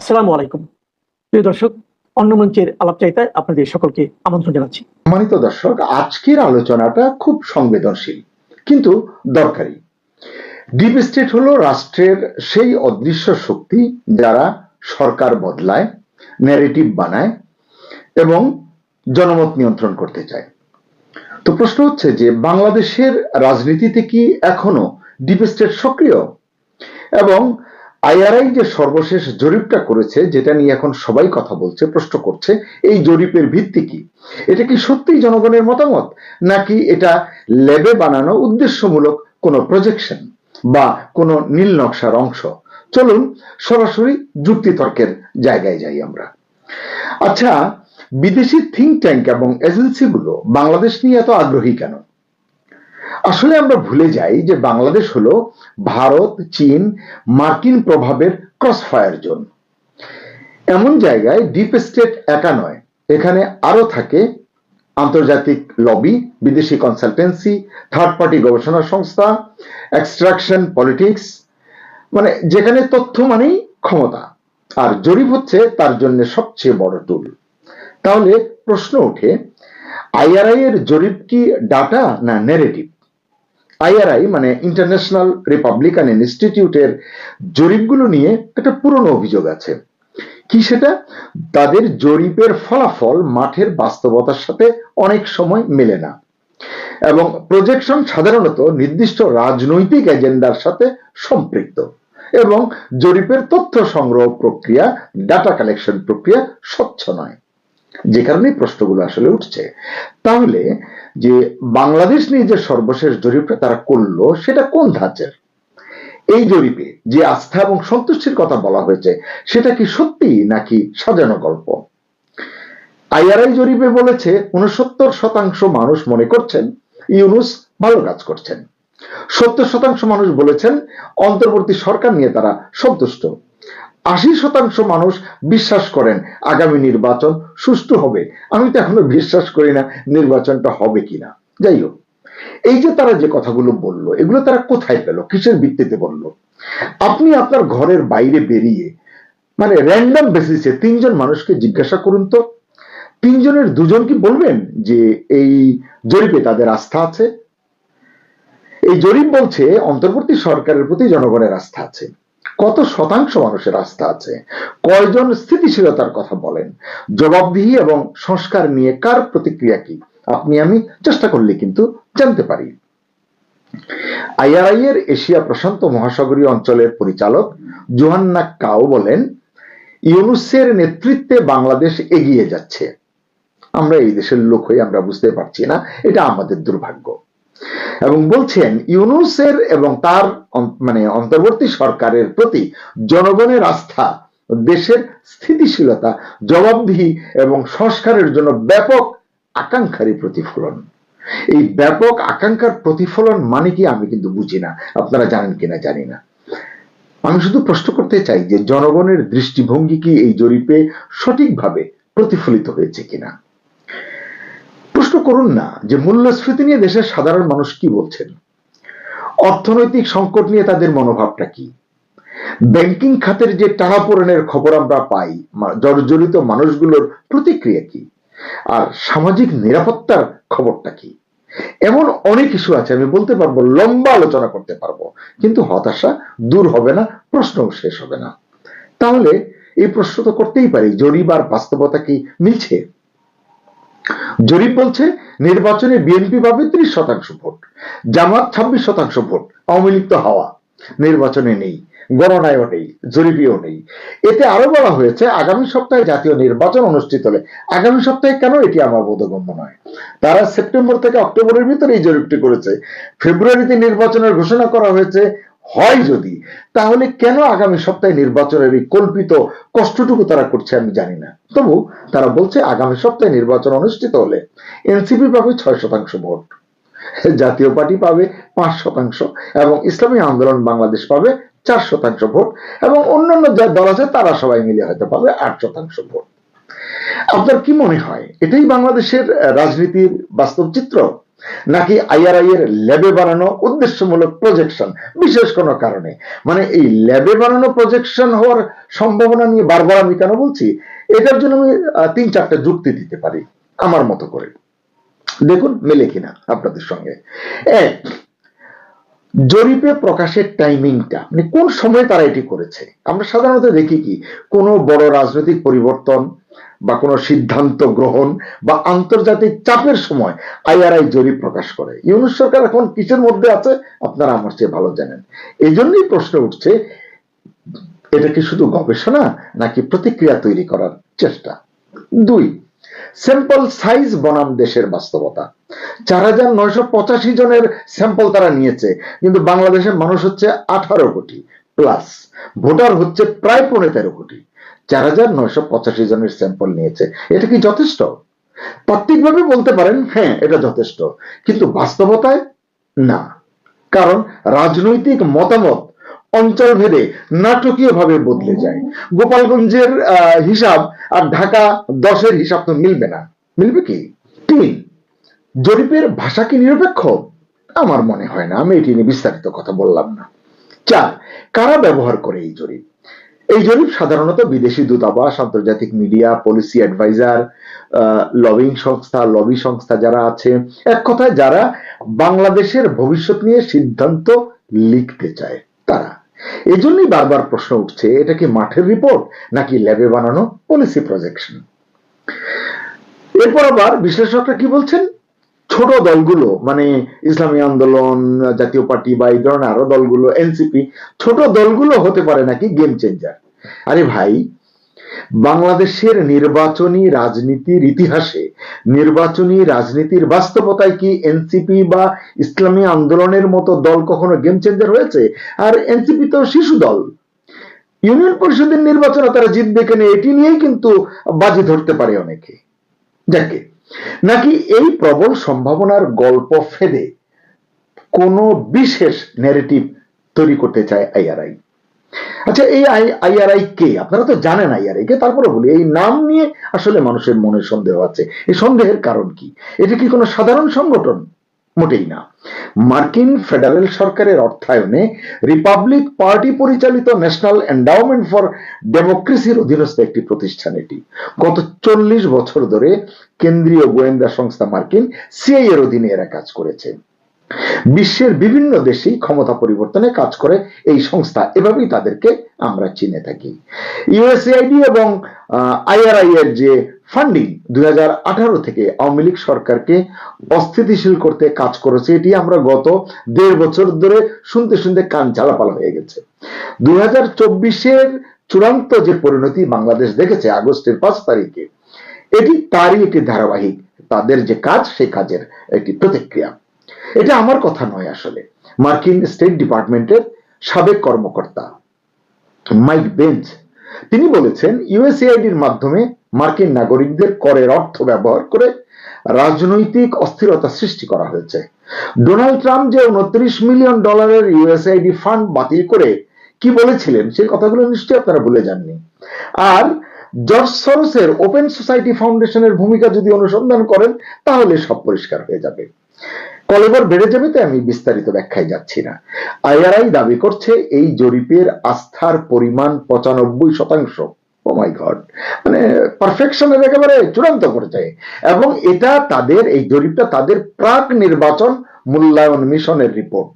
আসসালামু আলাইকুম প্রিয় দর্শক, অন্য মঞ্চের আলাপচারিতায় আপনাদের সকলকে আমন্ত্রণ জানাচ্ছি। সম্মানিত দর্শক, আজকের আলোচনাটা খুব সংবেদনশীল কিন্তু দরকারি। ডিপ স্টেট হলো রাষ্ট্রের সেই অদৃশ্য শক্তি যারা সরকার বদলায়, ন্যারেটিভ বানায় এবং জনমত নিয়ন্ত্রণ করতে চায়। তো প্রশ্ন হচ্ছে যে বাংলাদেশের রাজনীতিতে কি এখনো ডিপ স্টেট সক্রিয়? এবং আইআরআই যে সর্বশেষ জরিপটা করেছে, যেটা নিয়ে এখন সবাই কথা বলছে, প্রশ্ন করছে, এই জরিপের ভিত্তি কি? এটা কি সত্যিই জনগণের মতামত, নাকি এটা ল্যাবে বানানো উদ্দেশ্যমূলক কোনো প্রজেকশন বা কোনো নীল নকশার অংশ? চলুন সরাসরি যুক্তিতর্কের জায়গায় যাই আমরা। আচ্ছা, বিদেশি থিঙ্ক ট্যাঙ্ক এবং এজেন্সিগুলো বাংলাদেশ নিয়ে এত আগ্রহী কেন? আসলে আমরা ভুলে যাই যে বাংলাদেশ হলো ভারত, চীন, মার্কিন প্রভাবের ক্রসফায়ার জোন। এমন জায়গায় ডিপ স্টেট একা নয়, এখানে আরো থাকে আন্তর্জাতিক লবি, বিদেশি কনসালটেন্সি, থার্ড পার্টি গবেষণা সংস্থা, এক্সট্রাকশন পলিটিক্স, মানে যেখানে তথ্য মানেই ক্ষমতা, আর জরিপ হচ্ছে তার জন্য সবচেয়ে বড় টুল। তাহলে প্রশ্ন ওঠে, আইআরআই এর জরিপ কি ডাটা না ন্যারেটিভ? আইআরআই মানে ইন্টারন্যাশনাল রিপাবলিকান ইনস্টিটিউটের জরিপগুলো নিয়ে একটা পুরনো অভিযোগ আছে। কি সেটা? তাদের জরিপের ফলাফল মাঠের বাস্তবতার সাথে অনেক সময় মেলে না, এবং প্রজেকশন সাধারণত নির্দিষ্ট রাজনৈতিক এজেন্ডার সাথে সম্পৃক্ত, এবং জরিপের তথ্য সংগ্রহ প্রক্রিয়া, ডাটা কালেকশন প্রক্রিয়া স্বচ্ছ নয়, যে কারণে প্রশ্নগুলো আসলে উঠছে। তাহলে যে বাংলাদেশ নিয়ে যে সর্বশেষ জরিপটা তারা করলো, সেটা কোন ধাঁচের? এই জরিপে যে আস্থা এবং সন্তুষ্টির কথা বলা হয়েছে, সেটা কি সত্যি নাকি সাজানো গল্প? আইআরআই জরিপে বলেছে 69% মানুষ মনে করছেন ইউনূস ভালো কাজ করছেন, 70% মানুষ বলেছেন অন্তর্বর্তী সরকার নিয়ে তারা সন্তুষ্ট, 80% মানুষ বিশ্বাস করেন আগামী নির্বাচন সুষ্ঠু হবে। আমি তো এখনো বিশ্বাস করি না নির্বাচনটা হবে কিনা। যাই হোক, এই যে তারা যে কথাগুলো বললো, এগুলো তারা কোথায় পেল, কিসের ভিত্তিতে বললো? আপনি আপনার ঘরের বাইরে বেরিয়ে মানে র্যান্ডম বেসিসে 3 জন মানুষকে জিজ্ঞাসা করুন তো, 3 জনের 2 জন কি বলবেন যে এই জরিপে তাদের আস্থা আছে? এই জরিপ বলছে অন্তর্বর্তী সরকারের প্রতি জনগণের আস্থা আছে। কত শতাংশ মানুষের আস্থা আছে? কয়জন স্থিতিশীলতার কথা বলেন? জবাবদিহি এবং সংস্কার নিয়ে কার প্রতিক্রিয়া কি? আপনি আমি চেষ্টা করলে কিন্তু জানতে পারি। আইআরআই এর এশিয়া প্রশান্ত মহাসাগরীয় অঞ্চলের পরিচালক জোহান্না কাও বলেন, ইউনূসের নেতৃত্বে বাংলাদেশ এগিয়ে যাচ্ছে। আমরা এই দেশের লোক হয়ে আমরা বুঝতে পারছি না, এটা আমাদের দুর্ভাগ্য। এবং বলছেন ইউনূসের এবং তার মানে অন্তর্বর্তী সরকারের প্রতি জনগণের আস্থা দেশের স্থিতিশীলতা, জবাবদিহি এবং সংস্কারের জন্য ব্যাপক আকাঙ্ক্ষারই প্রতিফলন। এই ব্যাপক আকাঙ্ক্ষার প্রতিফলন মানে কি আমি কিন্তু বুঝি না, আপনারা জানেন কিনা জানি না। আমি শুধু প্রশ্ন করতে চাই যে জনগণের দৃষ্টিভঙ্গি কি এই জরিপে সঠিকভাবে প্রতিফলিত হয়েছে কিনা? প্রশ্ন করুন না যে মূল্যস্ফীতি নিয়ে দেশের সাধারণ মানুষ কি বলছেন, অর্থনৈতিক সংকট নিয়ে তাদের মনোভাবটা কি, ব্যাংকিং খাতের যে টানাপোড়েনের খবর আমরা পাই, জর্জরিত মানুষগুলোর প্রতিক্রিয়া কি, আর সামাজিক নিরাপত্তার খবরটা কি? এমন অনেক ইস্যু আছে, আমি বলতে পারবো, লম্বা আলোচনা করতে পারবো, কিন্তু হতাশা দূর হবে না, প্রশ্নও শেষ হবে না। তাহলে এই প্রশ্ন তো করতেই পারি, জরিপ আর বাস্তবতা কি মিলছে? জরিপ বলছে নির্বাচনে বিএনপি পাবে 30% ভোট, জামাত 26% ভোট, আওয়ামী লীগ তো হাওয়া, নির্বাচনে নেই, গণনায়ও নেই, জরিপেও নেই। এতে আরো বলা হয়েছে আগামী সপ্তাহে জাতীয় নির্বাচন অনুষ্ঠিত হলে। আগামী সপ্তাহে কেন, এটি আমার বোধগম্য নয়। তারা সেপ্টেম্বর থেকে অক্টোবরের ভিতরে এই জরিপটি করেছে, ফেব্রুয়ারিতে নির্বাচনের ঘোষণা করা হয়েছে হয় যদি, তাহলে কেন আগামী সপ্তাহে নির্বাচনের এই কল্পিত কষ্টটুকু তারা করছে আমি জানি না। তবু তারা বলছে আগামী সপ্তাহে নির্বাচন অনুষ্ঠিত হলে এনসিপি পাবে 6% ভোট, জাতীয় পার্টি পাবে 5% এবং ইসলামী আন্দোলন বাংলাদেশ পাবে 4% ভোট, এবং অন্যান্য যে দল আছে তারা সবাই মিলে হয়তো পাবে 8% ভোট। আপনার কি মনে হয় এটাই বাংলাদেশের রাজনীতির বাস্তব চিত্র? নাকি আইআরআই এর ল্যাবে বানানো উদ্দেশ্যমূলক প্রজেকশন বিশেষ কোনো কারণে? মানে এই ল্যাবে বানানো প্রজেকশন হওয়ার সম্ভাবনা নিয়ে বারবার আমি কেন বলছি, এটার জন্য আমি 3-4টা যুক্তি দিতে পারি আমার মতো করে। দেখুন মেলে কিনা আপনাদের সঙ্গে। এক, জরিপে প্রকাশের টাইমিংটা, মানে কোন সময় তারা এটি করেছে। আমরা সাধারণত দেখি কি, কোনো বড় রাজনৈতিক পরিবর্তন বা কোনো সিদ্ধান্ত গ্রহণ বা আন্তর্জাতিক চাপের সময় আইআরআই জরিপ প্রকাশ করে। ইউনূস সরকার এখন কিসের মধ্যে আছে আপনারা আমার চেয়ে ভালো জানেন। এই জন্যই প্রশ্ন উঠছে, এটা কি শুধু গবেষণা নাকি প্রতিক্রিয়া তৈরি করার চেষ্টা? 2, স্যাম্পল সাইজ বনাম দেশের বাস্তবতা। 4,985 জনের স্যাম্পল তারা নিয়েছে, কিন্তু বাংলাদেশের মানুষ হচ্ছে 18 কোটি প্লাস, ভোটার হচ্ছে প্রায় 15 কোটি। 4,985 জনের স্যাম্পল নিয়েছে, এটা কি যথেষ্ট? তাত্ত্বিকভাবে বলতে পারেন হ্যাঁ এটা যথেষ্ট, কিন্তু বাস্তবতায় না। কারণ রাজনৈতিক মতামত অঞ্চল ভেদে নাটকীয় ভাবে বদলে যায়। গোপালগঞ্জের হিসাব আর ঢাকা 10-এর হিসাব তো মিলবে না, মিলবে কি? 3, জরিপের ভাষা কি নিরপেক্ষ? আমার মনে হয় না, আমি এটি নিয়ে বিস্তারিত কথা বললাম না। 4, কারা ব্যবহার করে এই জরিপ? এই জরিপ সাধারণত বিদেশি দূতাবাস, আন্তর্জাতিক মিডিয়া, পলিসি অ্যাডভাইজার, লবি সংস্থা যারা আছে, এক কথায় যারা বাংলাদেশের ভবিষ্যৎ নিয়ে সিদ্ধান্ত লিখতে চায় তারা। এই জন্যই বারবার প্রশ্ন উঠছে, এটা কি মাঠের রিপোর্ট নাকি ল্যাবে বানানো পলিসি প্রজেকশন? এরপর আবার বিশ্লেষকরা কি বলছেন, ছোট দলগুলো মানে ইসলামী আন্দোলন, জাতীয় পার্টি বা এই ধরনের আরো দলগুলো, এনসিপি, ছোট দলগুলো হতে পারে নাকি গেম চেঞ্জার। আরে ভাই, বাংলাদেশের নির্বাচনী রাজনীতির ইতিহাসে, নির্বাচনী রাজনীতির বাস্তবতায় কি এনসিপি বা ইসলামী আন্দোলনের মতো দল কখনো গেম চেঞ্জার হয়েছে? আর এনসিপি তো শিশু দল, ইউনিয়ন পরিষদের নির্বাচনে তারা জিতবে কেন এটি নিয়েই কিন্তু বাজি ধরতে পারে অনেকে। যাকে নাকি এই প্রবল সম্ভাবনার গল্প ফেদে কোন বিশেষ ন্যারেটিভ তৈরি করতে চায় আইআরআই? আচ্ছা, এই আইআরআই কে? আপনারা তো জানেন আইআরআই কে, তারপরে বলি এই নাম নিয়ে আসলে মানুষের মনে সন্দেহ আছে। এই সন্দেহের কারণ কি? এটা কি কোনো সাধারণ সংগঠন? মোটেই না। মার্কিন ফেডারেল সরকারের অর্থায়নে রিপাবলিক পার্টি পরিচালিত ন্যাশনাল এন্ডাওমেন্ট ফর ডেমোক্রেসির অধীনস্থ একটি প্রতিষ্ঠান এটি। গত 40 বছর ধরে কেন্দ্রীয় গোয়েন্দা সংস্থা মার্কিন সিআইএ এর অধীনে এরা কাজ করেছে। বিশ্বের বিভিন্ন দেশেই ক্ষমতা পরিবর্তনে কাজ করে এই সংস্থা, এভাবেই তাদেরকে আমরা চিনে থাকি। ইউএসএআইডি এবং আইআরআই এর যে ফান্ডিং 2018 থেকে আওয়ামী লীগ সরকারকে অস্থিতিশীল করতে কাজ করেছে, এটি আমরা গত 1.5 বছর ধরে শুনতে শুনতে কান ঝালাপালা হয়ে গেছে। 2024-এর চূড়ান্ত যে পরিণতি বাংলাদেশ দেখেছে আগস্টের 5 তারিখে, এটি তারই একটি ধারাবাহিক, তাদের যে কাজ সেই কাজের একটি প্রতিক্রিয়া। এটা আমার কথা নয়, আসলে মার্কিন স্টেট ডিপার্টমেন্টের সাবেক কর্মকর্তা মাইক বেঞ্চ তিনি বলেছেন, ইউএসএআইডির মাধ্যমে মার্কিন নাগরিকদের করের অর্থ ব্যবহার করে রাজনৈতিক অস্থিরতা সৃষ্টি করা হয়েছে। ডোনাল্ড ট্রাম্প যে $29 মিলিয়ন ইউএসএআইডি ফান্ড বাতিল করে কি বলেছিলেন সেই কথাগুলো নিশ্চয়ই আপনারা ভুলে যাননি। আর জর্জ সরোসের ওপেন সোসাইটি ফাউন্ডেশনের ভূমিকা যদি অনুসন্ধান করেন তাহলে সব পরিষ্কার হয়ে যাবে, কলেবর বেড়ে যাবে। তাই আমি বিস্তারিত ব্যাখ্যায় যাচ্ছি না। আইআরআই দাবি করছে এই জরিপের আস্থার পরিমাণ 95%। ও মাই গড, মানে পারফেকশনের একেবারে চূড়ান্ত পর্যায়ে। এবং এটা তাদের, এই জরিপটা তাদের প্রাক নির্বাচন মূল্যায়ন মিশনের রিপোর্ট।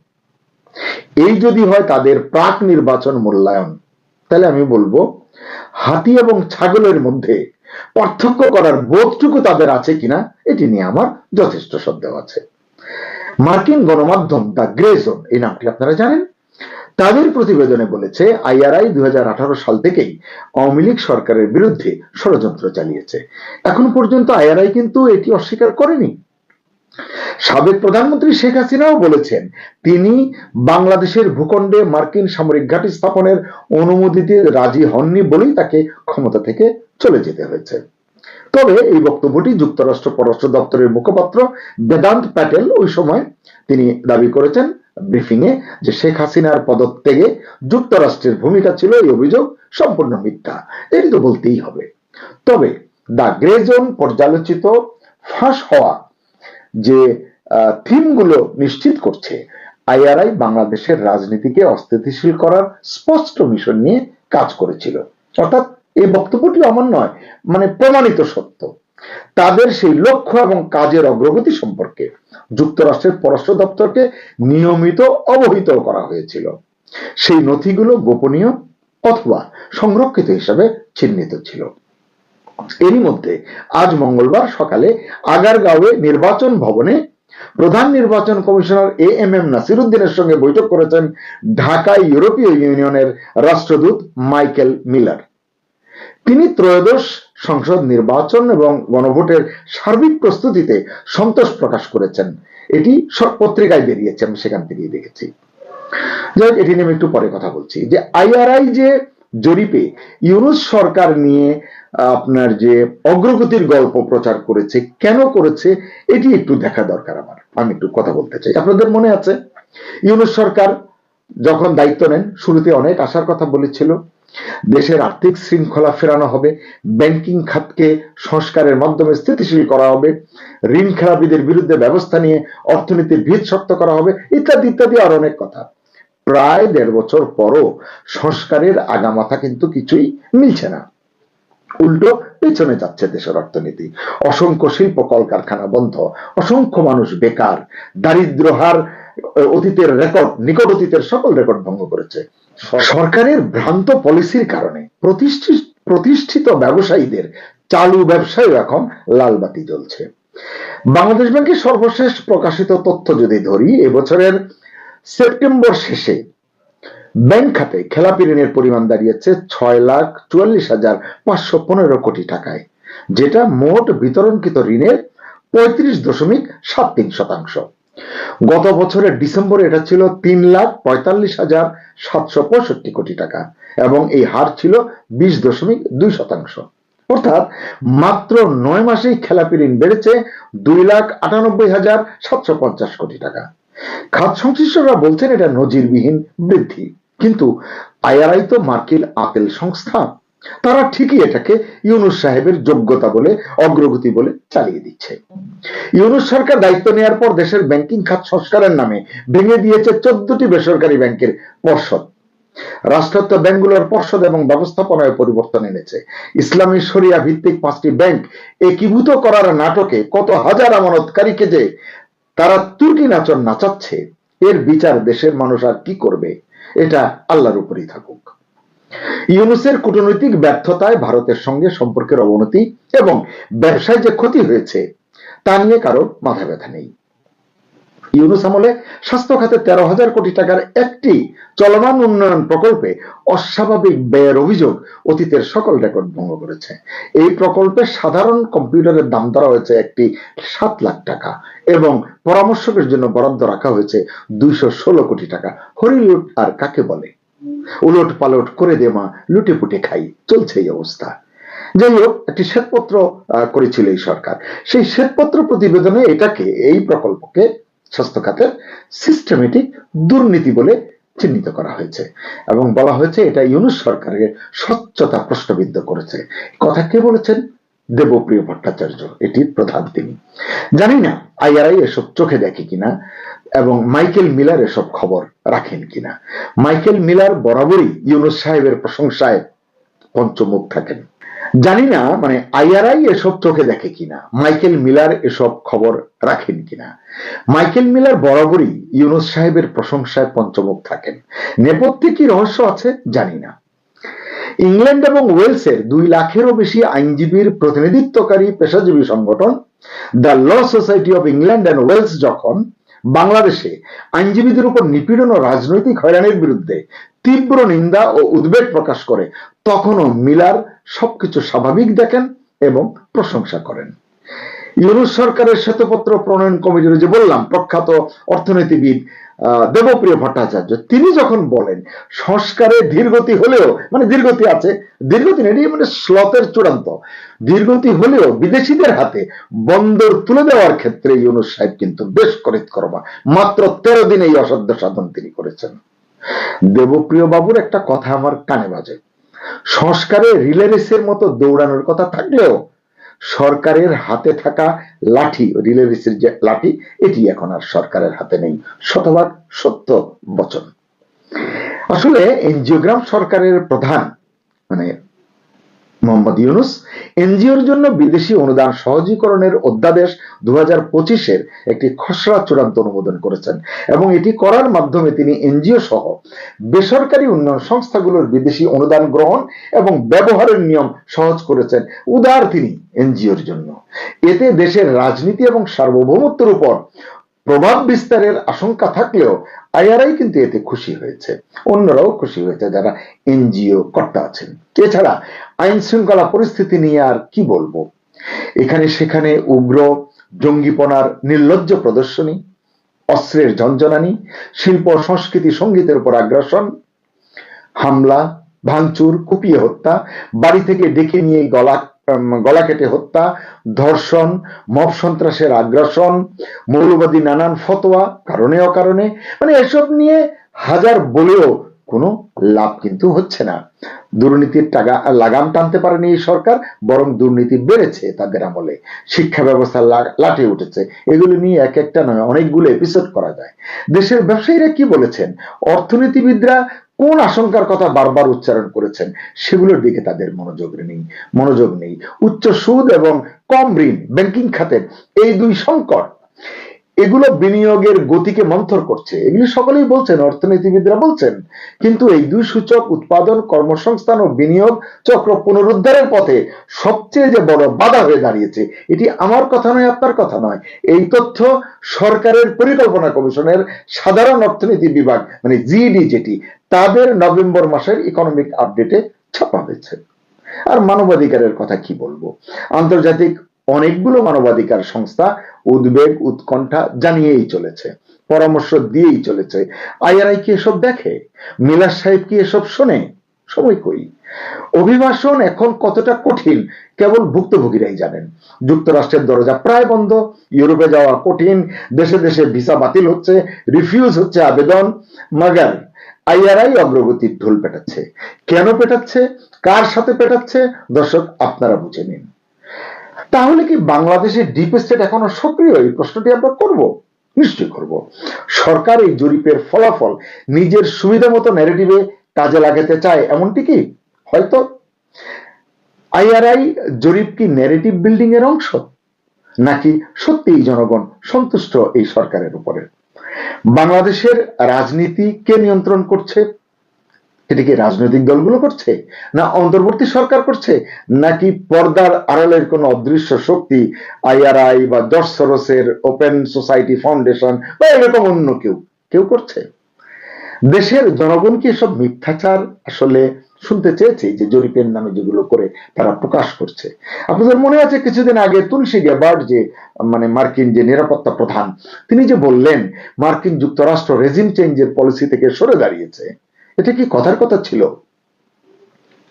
এই যদি হয় তাদের প্রাক নির্বাচন মূল্যায়ন, তাহলে আমি বলবো হাতি এবং ছাগলের মধ্যে পার্থক্য করার বোধটুকু তাদের আছে কিনা এটি নিয়ে আমার যথেষ্ট সন্দেহ আছে। মার্কিন গণমাধ্যম দ্য গ্রে জোন, এই নামটি আপনারা জানেন, তাদের প্রতিবেদনে বলেছে আইআরআই 2018 সাল থেকেই আওয়ামী লীগ সরকারের বিরুদ্ধে ষড়যন্ত্র চালিয়েছে। এখন পর্যন্ত আইআরআই কিন্তু এটি অস্বীকার করেনি। সাবেক প্রধানমন্ত্রী শেখ হাসিনাও বলেছেন তিনি বাংলাদেশের ভূখণ্ডে মার্কিন সামরিক ঘাঁটি স্থাপনের অনুমতিতে রাজি হননি বলেই তাকে ক্ষমতা থেকে চলে যেতে হয়েছে। তবে এই বক্তব্যটি যুক্তরাষ্ট্র পররাষ্ট্র দপ্তরের মুখপাত্র বেদান্ত প্যাটেল ওই সময় তিনি দাবি করেছেন ব্রিফিং এ যে শেখ হাসিনার পদত্যাগে যুক্তরাষ্ট্রের ভূমিকা ছিল, এই অভিযোগ সম্পূর্ণ মিথ্যা। এটি তো বলতেই হবে। তবে দ্য গ্রে জোন পর্যালোচিত ফাঁস হওয়া যে থিমগুলো নিশ্চিত করছে আইআরআই বাংলাদেশের রাজনীতিকে অস্থিতিশীল করার স্পষ্ট মিশন নিয়ে কাজ করেছিল। অর্থাৎ এই বক্তব্যটি আমার নয়, মানে প্রমাণিত সত্য। তাদের সেই লক্ষ্য এবং কাজের অগ্রগতি সম্পর্কে যুক্তরাষ্ট্রের পররাষ্ট্র দপ্তরকে নিয়মিত অবহিত করা হয়েছিল। সেই নথিগুলো গোপনীয় অথবা সংরক্ষিত হিসাবে চিহ্নিত ছিল। এরই মধ্যে আজ মঙ্গলবার সকালে আগারগাঁওয়ে নির্বাচন ভবনে প্রধান নির্বাচন কমিশনার এএমএম নাসির উদ্দিনের সঙ্গে বৈঠক করেছেন ঢাকায় ইউরোপীয় ইউনিয়নের রাষ্ট্রদূত মাইকেল মিলার। তিনি ত্রয়োদশ সংসদ নির্বাচন এবং গণভোটের সার্বিক প্রস্তুতিতে সন্তোষ প্রকাশ করেছেন। এটি সব পত্রিকায় বেরিয়েছে, আমি সেখান থেকেই দেখেছি। যাই হোক, এটি নিয়ে একটু পরে কথা বলছি। যে আইআরআই যে জরিপে ইউনূস সরকার নিয়ে আপনার যে অগ্রগতির গল্প প্রচার করেছে, কেন করেছে এটি একটু দেখা দরকার আমার। আমি একটু কথা বলতে চাই। আপনাদের মনে আছে ইউনূস সরকার যখন দায়িত্ব নেন শুরুতে অনেক আশার কথা বলেছিল, দেশের আর্থিক শৃঙ্খলা ফেরানো হবে, ব্যাংকিং খাতকে সংস্কারের মাধ্যমে স্থিতিশীল করা হবে, ঋণ খেলাপিদের বিরুদ্ধে ব্যবস্থা নিয়ে অর্থনীতির ভিত শক্ত করা হবে, ইত্যাদি ইত্যাদি আর অনেক কথা। প্রায় 1.5 বছর পরও সংস্কারের আগামাথা কিন্তু কিছুই মিলছে না, উল্টো পেছনে যাচ্ছে দেশের অর্থনীতি। অসংখ্য শিল্প কলকারখানা বন্ধ, অসংখ্য মানুষ বেকার, দারিদ্র হার অতীতের রেকর্ড, নিকট অতীতের সকল রেকর্ড ভঙ্গ করেছে। সরকারের ভ্রান্ত পলিসির কারণে প্রতিষ্ঠিত ব্যবসায়ীদের চালু ব্যবসায় এখন লালবাতি জ্বলছে। বাংলাদেশ ব্যাংকের সর্বশেষ প্রকাশিত তথ্য যদি ধরি, এবছরের সেপ্টেম্বর শেষে ব্যাংক খাতে খেলাপি ঋণের পরিমাণ দাঁড়িয়েছে 6,44,515 কোটি টাকায়, যেটা মোট বিতরণকৃত ঋণের 35.73%। গত বছরের ডিসেম্বরে এটা ছিল 3,45,765 কোটি টাকা এবং এই হার ছিল 20.2%। অর্থাৎ মাত্র 9 মাসেই খেলাপি ঋণ বেড়েছে 2,98,750 কোটি টাকা। খাত সংশ্লিষ্টরা বলছেন এটা নজিরবিহীন বৃদ্ধি, কিন্তু আইআরআই তো মার্কিন আপিল সংস্থা, তারা ঠিকই এটাকে ইউনূস সাহেবের যোগ্যতা বলে, অগ্রগতি বলে চালিয়ে দিচ্ছে। ইউনূস সরকার দায়িত্ব নেওয়ার পর দেশের ব্যাংকিং খাত সংস্কারের নামে ভেঙে দিয়েছে 14টি বেসরকারি ব্যাংকের পর্ষদ। রাষ্ট্রায়ত্ত ব্যাংকগুলোর পর্ষদ এবং ব্যবস্থাপনায় পরিবর্তন এনেছে। ইসলামী শরিয়া ভিত্তিক 5টি ব্যাংক একীভূত করার নাটকে কত হাজার আমানতকারীকে যে তারা তুর্কি নাচন নাচাচ্ছে, এর বিচার দেশের মানুষ আর কি করবে? এটা আল্লাহর উপরই থাকুক। ইউনূসের কূটনৈতিক ব্যর্থতায় ভারতের সঙ্গে সম্পর্কের অবনতি এবং ব্যবসায় যে ক্ষতি হয়েছে তা নিয়ে কারো মাথা ব্যথা নেই। ইউনূস আমলে স্বাস্থ্য খাতে 13,000 কোটি টাকার একটি চলমান উন্নয়ন প্রকল্পে অস্বাভাবিক ব্যয়ের অভিযোগ অতীতের সকল রেকর্ড ভঙ্গ করেছে। এই প্রকল্পে সাধারণ কম্পিউটারের দাম ধরা হয়েছে একটি 7 লাখ টাকা এবং পরামর্শকের জন্য বরাদ্দ রাখা হয়েছে 216 কোটি টাকা। হরিলুট আর কাকে বলে? উলট পালট করে দেমা লুটে পুটে খাই, চলছে এই অবস্থা। যাই হোক, একটি শ্বেতপত্র করেছিল এই সরকার। সেই শ্বেতপত্র প্রতিবেদনে এটাকে, এই প্রকল্পকে স্বাস্থ্য খাতের সিস্টেমেটিক দুর্নীতি বলে চিহ্নিত করা হয়েছে এবং বলা হয়েছে এটা ইউনূস সরকারের স্বচ্ছতা প্রশ্নবিদ্ধ করেছে। কথা কে বলেছেন? দেবপ্রিয় ভট্টাচার্য, এটি প্রধান তিনি। জানি না আইআরআই এসব চোখে দেখে কিনা এবং মাইকেল মিলার এসব খবর রাখেন কিনা। মাইকেল মিলার বরাবরই ইউনূস সাহেবের প্রশংসায় পঞ্চমুখ থাকেন। জানি না মানে আইআরআই এসব চোখে দেখে কিনা, মাইকেল মিলার এসব খবর রাখেন কিনা। মাইকেল মিলার বরাবরই ইউনূস সাহেবের প্রশংসায় পঞ্চমুখ থাকেন। নেপথ্যে কি রহস্য আছে জানি না। ইংল্যান্ড এবং ওয়েলসের 2 লাখেরও বেশি আইনজীবীর প্রতিনিধিত্বকারী পেশাজীবী সংগঠন the law society of England and Wales যখন বাংলাদেশে আইনজীবীদের উপর নিপীড়ন ও রাজনৈতিক হয়রানির বিরুদ্ধে তীব্র নিন্দা ও উদ্বেগ প্রকাশ করে, তখনও মিলার সবকিছু স্বাভাবিক দেখেন এবং প্রশংসা করেন। ইউনূস সরকারের শ্বেতপত্র প্রণয়ন কমিটির যে বললাম প্রখ্যাত অর্থনীতিবিদ দেবপ্রিয় ভট্টাচার্য, তিনি যখন বলেন সংস্কারে ধীরগতি হলেও, মানে ধীরগতি আছে, ধীরগতি নেই মানে স্লথের চূড়ান্ত, ধীরগতি হলেও বিদেশিদের হাতে বন্দর তুলে দেওয়ার ক্ষেত্রে ইউনূস সাহেব কিন্তু বেশ করিতকর্মা। মাত্র 13 দিনে এই অসাধ্য সাধন তিনি করেছেন। দেবপ্রিয় বাবুর একটা কথা আমার কানে বাজে, সংস্কারে রিলে রেসের মতো দৌড়ানোর কথা থাকলেও সরকারের হাতে থাকা লাঠি, রিলে রেসের যে লাঠি, এটি এখন আর সরকারের হাতে নেই। শতভাগ সত্য বচন। আসলে এনজিওগ্রাম সরকারের প্রধান মানে মোহাম্মদ ইউনুস এনজিওর জন্য বিদেশি অনুদান সহজীকরণের অধ্যাদেশ 2025-এর একটি খসড়া চূড়ান্ত অনুমোদন করেছেন এবং এটি করার মাধ্যমে তিনি এনজিও সহ বেসরকারি উন্নয়ন সংস্থাগুলোর বিদেশি অনুদান গ্রহণ এবং ব্যবহারের নিয়ম সহজ করেছেন উদার তিনি এনজিওর জন্য। এতে দেশের রাজনীতি এবং সার্বভৌমত্বের উপর প্রভাব বিস্তারের আশঙ্কা থাকলেও আইআরআই কিন্তু এতে খুশি হয়েছে, অন্যরাও খুশি হয়েছে যারা এনজিও কর্তা আছেন। এছাড়া আইন শৃঙ্খলা পরিস্থিতি নিয়ে আর কি বলবো, এখানে সেখানে উগ্র জঙ্গিপনার নির্লজ্জ প্রদর্শনী, অস্ত্রের ঝঞ্ঝনানি, শিল্প সংস্কৃতি সঙ্গীতের উপর আগ্রাসন, হামলা, ভাঙচুর, কুপিয়ে হত্যা, বাড়ি থেকে ডেকে নিয়ে গলা কেটে হত্যা, ধর্ষণ, মব সন্ত্রাসের আগ্রাসন, মৌলবাদী নানান ফতোয়া কারণে অকারণে, মানে এসব নিয়ে হাজার বলেও কোনো লাভ কিন্তু হচ্ছে না। দুর্নীতির লাগাম টানতে পারেনি এই সরকার, বরং দুর্নীতি বেড়েছে তাদের আমলে। শিক্ষা ব্যবস্থা লাটে উঠেছে। এগুলো নিয়ে এক একটা নয় অনেকগুলো এপিসোড করা যায়। দেশের ব্যবসায়ীরা কি বলেছেন, অর্থনীতিবিদরা কোন আশঙ্কার কথা বারবার উচ্চারণ করেছেন, সেগুলোর দিকে তাদের মনোযোগ নেই। উচ্চ সুদ এবং কম ঋণ ব্যাংকিং খাতের এই দুই সংকট, এগুলো বিনিয়োগের গতিকে মন্থর করছে, এগুলি সকলেই বলছেন, অর্থনীতিবিদরা বলছেন। কিন্তু এই দুই সূচক উৎপাদন, কর্মসংস্থান ও বিনিয়োগ চক্র পুনরুদ্ধারের পথে সবচেয়ে যে বড় বাধা হয়ে দাঁড়িয়েছে, এটি আমার কথা নয়, আপনার কথা নয়। এই তথ্য সরকারের পরিকল্পনা কমিশনের সাধারণ অর্থনীতি বিভাগ মানে জিইডি যেটি, তাদের নভেম্বর মাসের ইকোনমিক আপডেটে ছাপা হয়েছে। আর মানবাধিকারের কথা কি বলবো, আন্তর্জাতিক অনেকগুলো মানবাধিকার সংস্থা উদ্বেগ উৎকণ্ঠা জানিয়েই চলেছে, পরামর্শ দিয়েই চলেছে। আইআরআই কি এসব দেখে? মিলার সাহেব কি এসব শোনে? সময় কই। অভিবাসন এখন কতটা কঠিন কেবল ভুক্তভোগীরাই জানেন। যুক্তরাষ্ট্রের দরজা প্রায় বন্ধ, ইউরোপে যাওয়া কঠিন, দেশে দেশে ভিসা বাতিল হচ্ছে, রিফিউজ হচ্ছে আবেদন। মাগার আইআরআই অগ্রগতির ঢোল পেটাচ্ছে। কেন পেটাচ্ছে, কার সাথে পেটাচ্ছে, দর্শক আপনারা বুঝে নিন। তাহলে কি বাংলাদেশের ডিপ স্টেট এখনো সক্রিয়? এই প্রশ্নটি আমরা করব, নিশ্চয়ই করব। সরকার এই জরিপের ফলাফল নিজের সুবিধা মতো ন্যারেটিভে কাজে লাগাতে চায়, এমনটি কি? হয়তো। আইআরআই জরিপ কি ন্যারেটিভ বিল্ডিং এর অংশ, নাকি সত্যিই জনগণ সন্তুষ্ট এই সরকারের উপরে? বাংলাদেশের রাজনীতি কে নিয়ন্ত্রণ করছে? এটা কি রাজনৈতিক দলগুলো করছে, না অন্তর্বর্তী সরকার করছে, নাকি পর্দার আড়ালের কোন অদৃশ্য শক্তি, আইআরআই বা জর্জ সরোসের ওপেন সোসাইটি ফাউন্ডেশন বা এরকম অন্য কেউ করছে? দেশের জনগণ কি এসব মিথ্যাচার আসলে শুনতে চেয়েছে? যে জরিপের নামে যেগুলো করে তারা প্রকাশ করছে। আপনাদের মনে আছে কিছুদিন আগে তুলসী গ্যাবার্ড যে মানে মার্কিন যে নিরাপত্তা প্রধান, তিনি যে বললেন মার্কিন যুক্তরাষ্ট্র রেজিম চেঞ্জের পলিসি থেকে সরে দাঁড়িয়েছে, এটা কি কথার কথা ছিল?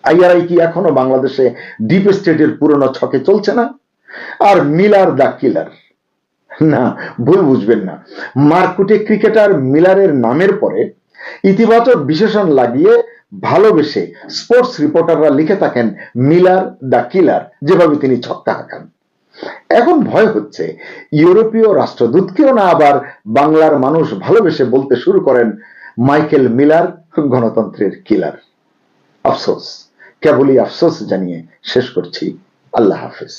আইআরআই কি এখনো বাংলাদেশে ডিপ স্টেটের পুরনো ছকে চলছে না? আর মিলার দা কিলার, না ভুল বুঝবেন না, মারকুটে ক্রিকেটার মিলারের নামের পরে ইতিবাচক বিশেষণ লাগিয়ে ভালোবেসে স্পোর্টস রিপোর্টাররা লিখে থাকেন মিলার দা কিলার, যেভাবে তিনি ছক্কা হাঁকান। এখন ভয় হচ্ছে ইউরোপীয় রাষ্ট্রদূতকেও না আবার বাংলার মানুষ ভালোবেসে বলতে শুরু করেন মাইকেল মিলার গণতন্ত্রের কিলার। আফসোস, কেবলই আফসোস জানিয়ে শেষ করছি। আল্লাহ হাফেজ।